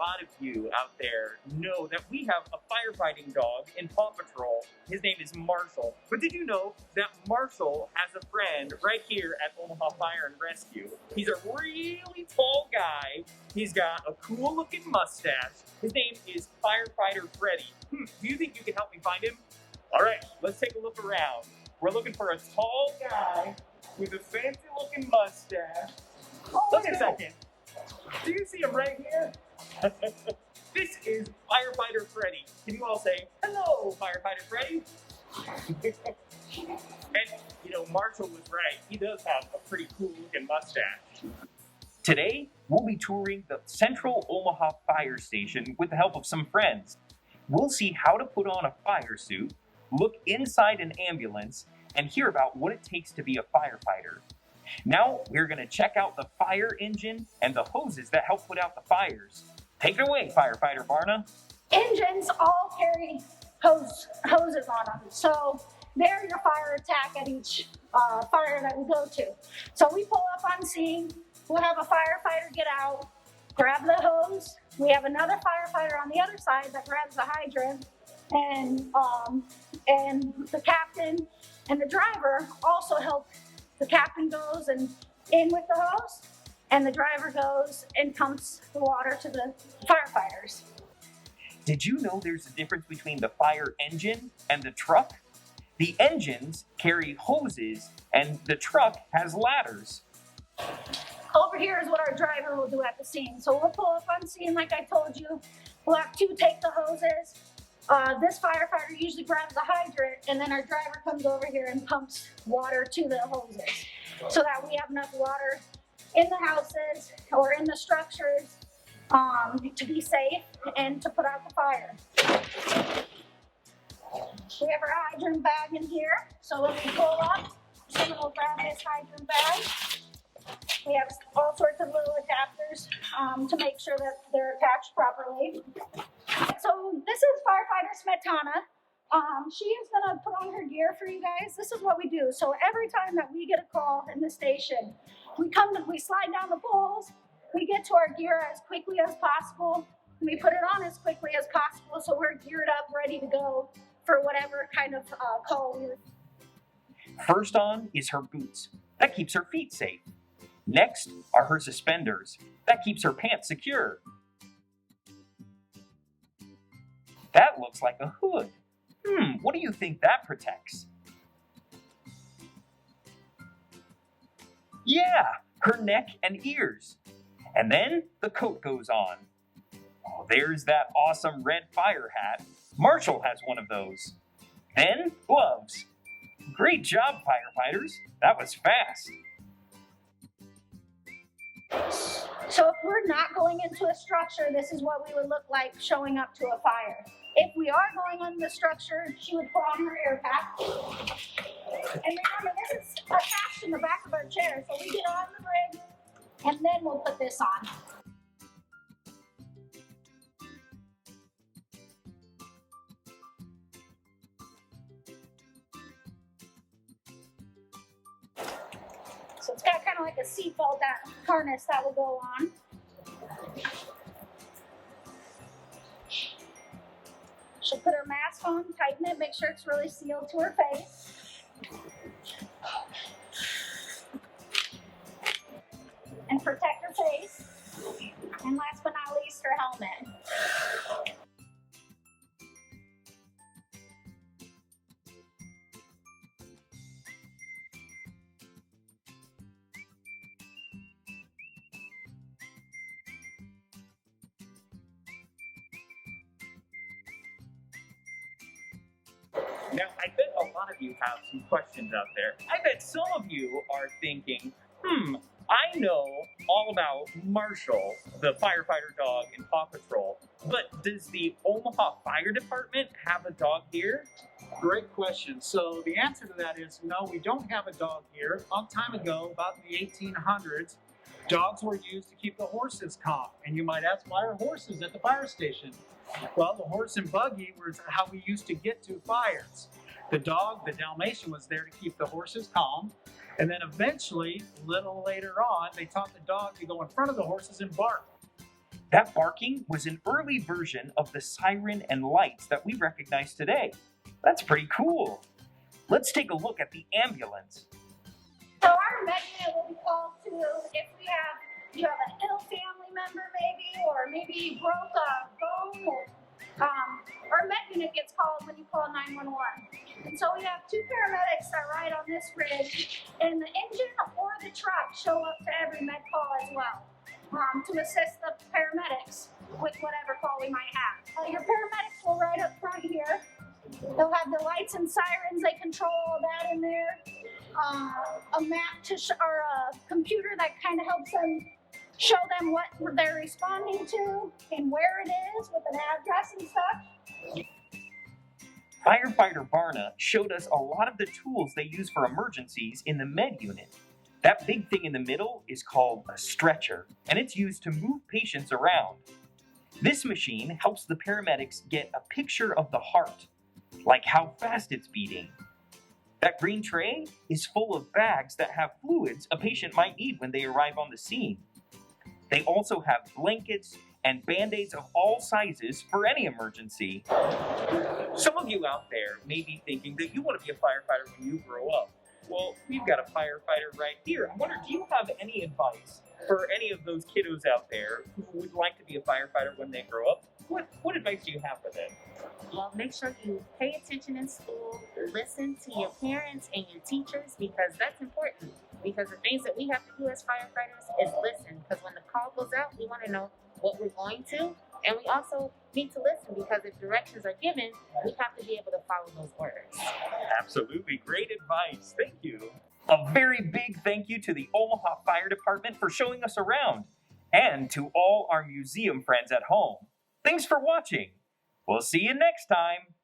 lot of you out there know that we have a firefighting dog in Paw Patrol. His name is Marshall. But did you know that Marshall has a friend right here at Omaha Fire and Rescue? He's a really tall guy. He's got a cool looking mustache. His name is Firefighter Freddy. Do you think you can help me find him? All right, let's take a look around. We're looking for a tall guy with a fancy looking mustache. Oh, wait a second. Do you see him right here? This is Firefighter Freddy. Can you all say, hello, Firefighter Freddy? And, you know, Marshall was right. He does have a pretty cool looking mustache. Today, we'll be touring the Central Omaha Fire Station with the help of some friends. We'll see how to put on a fire suit, look inside an ambulance, and hear about what it takes to be a firefighter. Now, we're going to check out the fire engine and the hoses that help put out the fires. Take it away, Firefighter Varna. Engines all carry hoses on them. So they're your fire attack at each fire that we go to. So we pull up on scene, we'll have a firefighter get out, grab the hose. We have another firefighter on the other side that grabs the hydrant, and the captain and the driver also help. The captain goes in with the hose, and the driver goes and pumps the water to the firefighters. Did you know there's a difference between the fire engine and the truck? The engines carry hoses, and the truck has ladders. Over here is what our driver will do at the scene. So we'll pull up on scene like I told you. We'll have two take the hoses. This firefighter usually grabs the hydrant, and then our driver comes over here and pumps water to the hoses so that we have enough water in the houses or in the structures to be safe and to put out the fire. We have our hydrant bag in here, so when we pull up, someone will grab this hydrant bag. We have all sorts of little adapters to make sure that they're attached properly. So this is Firefighter Smetana. She is going to put on her gear for you guys. This is what we do. So every time that we get a call in the station, we slide down the poles, we get to our gear as quickly as possible, and we put it on as quickly as possible so we're geared up, ready to go for whatever kind of call we're. First on is her boots. That keeps her feet safe. Next are her suspenders. That keeps her pants secure. That looks like a hood. What do you think that protects? Yeah, her neck and ears. And then the coat goes on. Oh, there's that awesome red fire hat. Marshall has one of those. Then gloves. Great job, firefighters. That was fast. So if we're not going into a structure, this is what we would look like showing up to a fire. If we are going on the structure, she would put on her air pack. And remember, this is attached in the back of our chair. So we get on the rig, and then we'll put this on. So it's got kind of like a seatbelt harness that will go on. She'll put her mask on, tighten it, make sure it's really sealed to her face. And protect her face. And last but not least, her helmet. Now, I bet a lot of you have some questions out there. I bet some of you are thinking, I know all about Marshall, the firefighter dog in Paw Patrol, but does the Omaha Fire Department have a dog here? Great question. So the answer to that is no, we don't have a dog here. A long time ago, about in the 1800s, dogs were used to keep the horses calm. And you might ask, why are horses at the fire station? Well, the horse and buggy was how we used to get to fires. The dog, the Dalmatian, was there to keep the horses calm. And then eventually, a little later on, they taught the dog to go in front of the horses and bark. That barking was an early version of the siren and lights that we recognize today. That's pretty cool. Let's take a look at the ambulance. So our med unit will be called to if you have an ill family member maybe you broke a bone, or our med unit gets called when you call 911. And so we have two paramedics that ride on this bridge, and the engine or the truck show up to every med call as well to assist the paramedics with whatever call we might have. Your paramedics will ride up front here. They'll have the lights and sirens, they control all that in there. A map or a computer that kind of helps them show them what they're responding to and where it is with an address and stuff. Firefighter Barna showed us a lot of the tools they use for emergencies in the med unit. That big thing in the middle is called a stretcher, and it's used to move patients around. This machine helps the paramedics get a picture of the heart, like how fast it's beating. That green tray is full of bags that have fluids a patient might need when they arrive on the scene. They also have blankets and band-aids of all sizes for any emergency. Some of you out there may be thinking that you want to be a firefighter when you grow up. Well, we've got a firefighter right here. I wonder, do you have any advice for any of those kiddos out there who would like to be a firefighter when they grow up? What advice do you have for them? Well, make sure you pay attention in school, listen to your parents and your teachers, because that's important. Because the things that we have to do as firefighters is listen, because when the call goes out, we want to know what we're going to, and we also need to listen, because if directions are given, we have to be able to follow those orders. Absolutely, great advice, thank you. A very big thank you to the Omaha Fire Department for showing us around, and to all our museum friends at home. Thanks for watching. We'll see you next time.